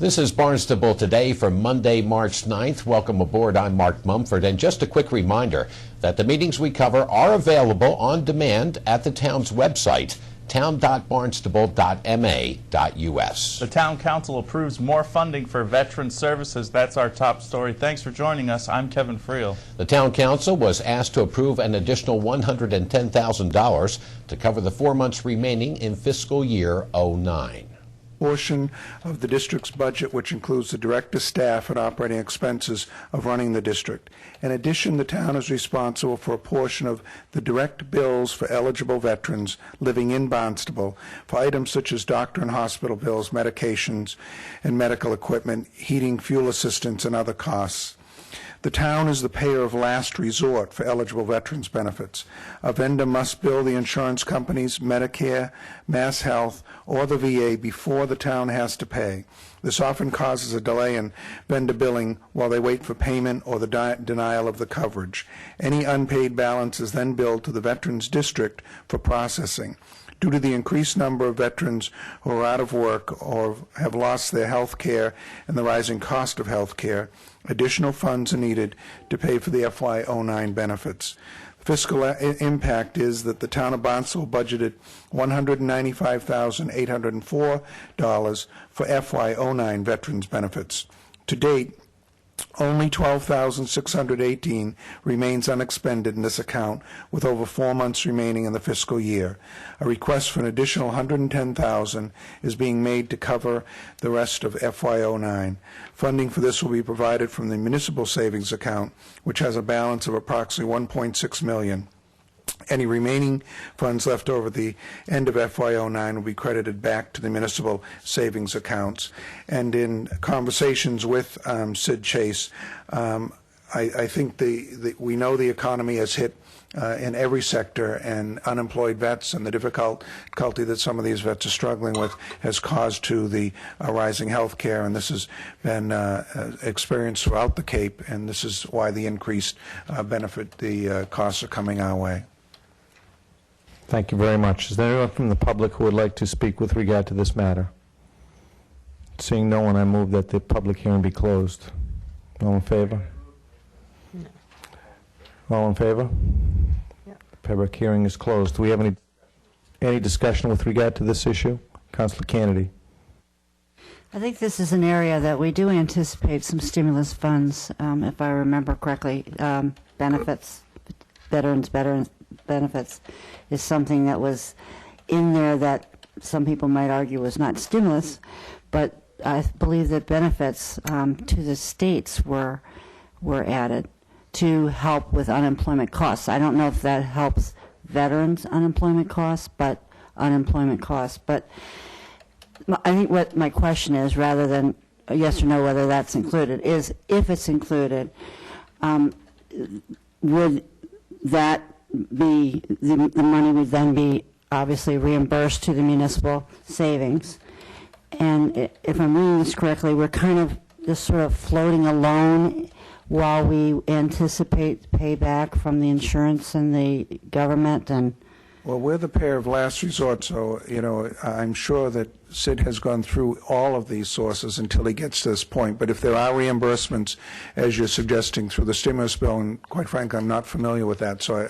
This is Barnstable Today for Monday, March 9th. Welcome aboard. I'm Mark Mumford. And just a quick reminder that the meetings we cover are available on demand at the town's website, town.barnstable.ma.us. The Town Council approves more funding for veteran services. That's our top story. Thanks for joining us. I'm Kevin Friel. The Town Council was asked to approve an additional $110,000 to cover the 4 months remaining in fiscal year '09. Portion of the district's budget, which includes the director's staff and operating expenses of running the district. In addition, the town is responsible for a portion of the direct bills for eligible veterans living in Barnstable for items such as doctor and hospital bills, medications and medical equipment, heating, fuel assistance, and other costs. The town is the payer of last resort for eligible veterans benefits. A vendor must bill the insurance companies, Medicare, Mass Health, or the VA before the town has to pay. This often causes a delay in vendor billing while they wait for payment or the denial of the coverage. Any unpaid balance is then billed to the Veterans District for processing. Due to the increased number of veterans who are out of work or have lost their health care and the rising cost of health care, additional funds are needed to pay for the FY09 benefits. The fiscal impact is that the town of Barnstable budgeted $195,804 for FY09 veterans benefits. To date, only $12,618 remains unexpended in this account, with over 4 months remaining in the fiscal year. A request for an additional $110,000 is being made to cover the rest of FY09. Funding for this will be provided from the municipal savings account, which has a balance of approximately $1.6 million. Any remaining funds left over at the end of FY09 will be credited back to the municipal savings accounts. And in conversations with Sid Chase, I think we know the economy has hit in every sector, and unemployed vets and the difficulty that some of these vets are struggling with has caused to the rising health care, and this has been experienced throughout the Cape, and this is why the increased the costs are coming our way. Thank you very much. Is there anyone from the public who would like to speak with regard to this matter? Seeing no one, I move that the public hearing be closed. All in favor? No. All in favor? Yep. Public hearing is closed. Do we have any discussion with regard to this issue? Councilor Kennedy. I think this is an area that we do anticipate some stimulus funds, if I remember correctly. Veterans benefits is something that was in there that some people might argue was not stimulus, but I believe that benefits to the states were added to help with unemployment costs. I don't know if that helps veterans' unemployment costs, but But I think what my question is, rather than a yes or no whether that's included, is if it's included, would that be the money would then be obviously reimbursed to the municipal savings? And if I'm reading this correctly, we're kind of just sort of floating alone while we anticipate payback from the insurance and the government. And well, we're the payer of last resort, so I'm sure that Sid has gone through all of these sources until he gets to this point. But if there are reimbursements, as you're suggesting, through the stimulus bill, and quite frankly, I'm not familiar with that, so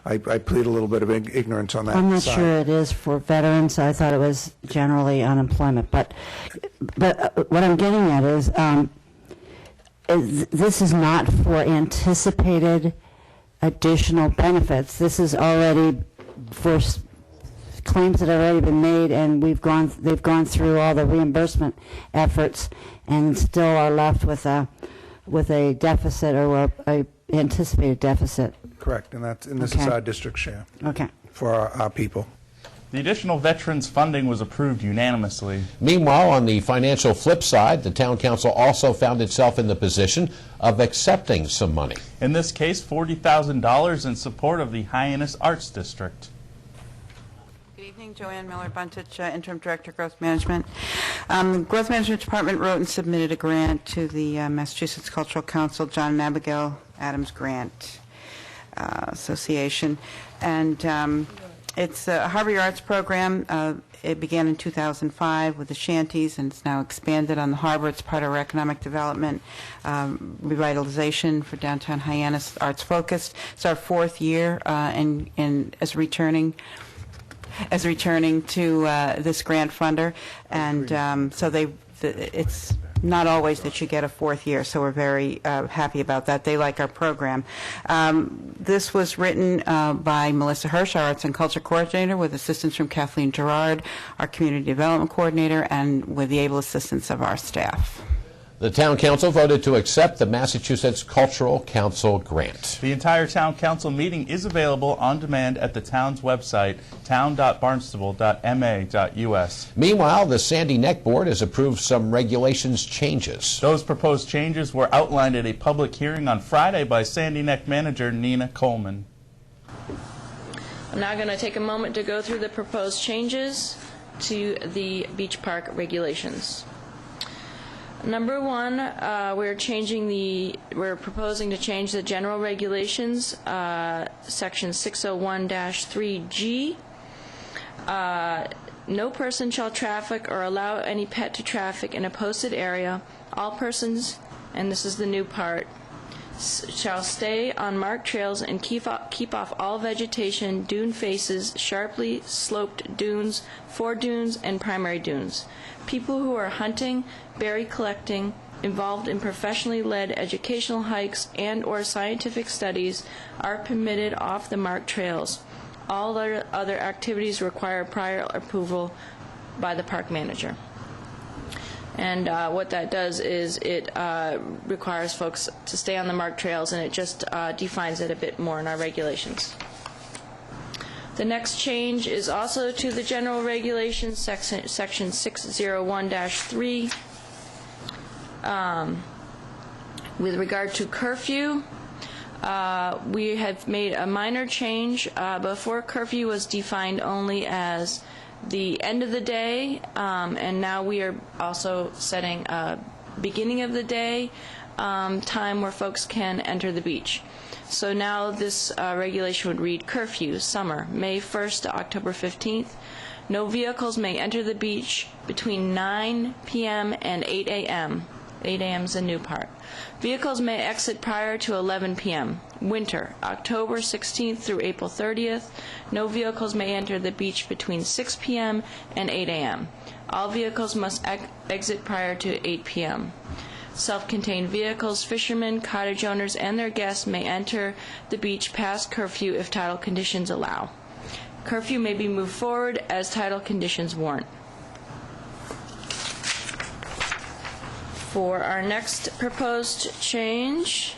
I plead a little bit of ignorance on that. I'm not sure it is for veterans. I thought it was generally unemployment. But what I'm getting at is this is not for anticipated additional benefits. This is already for claims that have already been made, and they've gone through all the reimbursement efforts, and still are left with a deficit or a anticipated deficit. Correct, and this is our district share. Okay. For our people. The additional veterans funding was approved unanimously. Meanwhile, on the financial flip side, the Town Council also found itself in the position of accepting some money. In this case, $40,000 in support of the Hyannis Arts District. Good evening, Joanne Miller-Buntich, Interim Director, Growth Management. The Growth Management Department wrote and submitted a grant to the Massachusetts Cultural Council, John and Abigail Adams Grant Association, and It's a Harvey Arts program. It began in 2005 with the shanties, and it's now expanded on the harbor. It's part of our economic development revitalization for downtown Hyannis, arts focused. It's our 4th year as returning to this grant funder, and so it's not always that you get a 4th year, so we're very happy about that. They like our program. This was written by Melissa Hirsch, our Arts and Culture Coordinator, with assistance from Kathleen Gerard, our Community Development Coordinator, and with the able assistance of our staff. The Town Council voted to accept the Massachusetts Cultural Council grant. The entire Town Council meeting is available on demand at the town's website, town.barnstable.ma.us. Meanwhile, the Sandy Neck Board has approved some regulations changes. Those proposed changes were outlined at a public hearing on Friday by Sandy Neck manager Nina Coleman. I'm now going to take a moment to go through the proposed changes to the beach park regulations. Number 1, we're proposing to change the general regulations, section 601-3G. No person shall traffic or allow any pet to traffic in a posted area. All persons, and this is the new part, shall stay on marked trails and keep off all vegetation, dune faces, sharply sloped dunes, foredunes, and primary dunes. People who are hunting, berry collecting, involved in professionally led educational hikes and/or scientific studies are permitted off the marked trails. All other activities require prior approval by the park manager. And what that does is it requires folks to stay on the marked trails, and it just defines it a bit more in our regulations. The next change is also to the general regulations, section 601-3. With regard to curfew, we have made a minor change. Before, curfew was defined only as the end of the day, and now we are also setting a beginning of the day time where folks can enter the beach. So now this regulation would read: curfew, summer, May 1st to October 15th. No vehicles may enter the beach between 9 p.m. and 8 a.m. 8 a.m. is a new part. Vehicles may exit prior to 11 p.m. Winter, October 16th through April 30th. No vehicles may enter the beach between 6 p.m. and 8 a.m. All vehicles must exit prior to 8 p.m. Self-contained vehicles, fishermen, cottage owners, and their guests may enter the beach past curfew if tidal conditions allow. Curfew may be moved forward as tidal conditions warrant. For our next proposed change,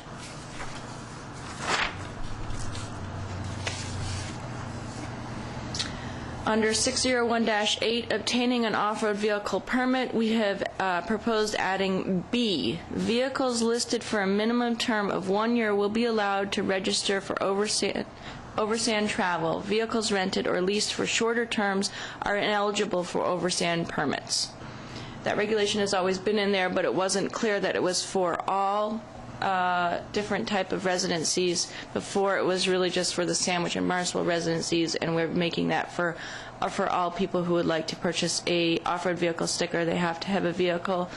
under 601-8, obtaining an off-road vehicle permit, we have proposed adding B. Vehicles listed for a minimum term of 1 year will be allowed to register for oversand travel. Vehicles rented or leased for shorter terms are ineligible for oversand permits. That regulation has always been in there, but it wasn't clear that it was for all different type of residencies. Before, it was really just for the Sandwich and Barnstable residencies, and we're making that for all people who would like to purchase a off-road vehicle sticker. They have to have a vehicle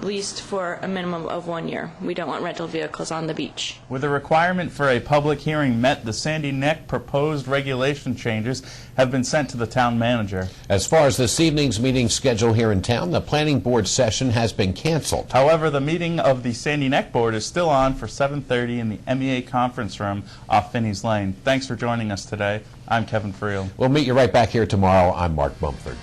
leased for a minimum of 1 year. We don't want rental vehicles on the beach. With the requirement for a public hearing met, the Sandy Neck proposed regulation changes have been sent to the town manager. As far as this evening's meeting schedule here in town, the planning board session has been canceled. However, the meeting of the Sandy Neck board is still on for 7:30 in the MEA conference room off Finney's Lane. Thanks for joining us today. I'm Kevin Friel. We'll meet you right back here tomorrow. I'm Mark Mumford.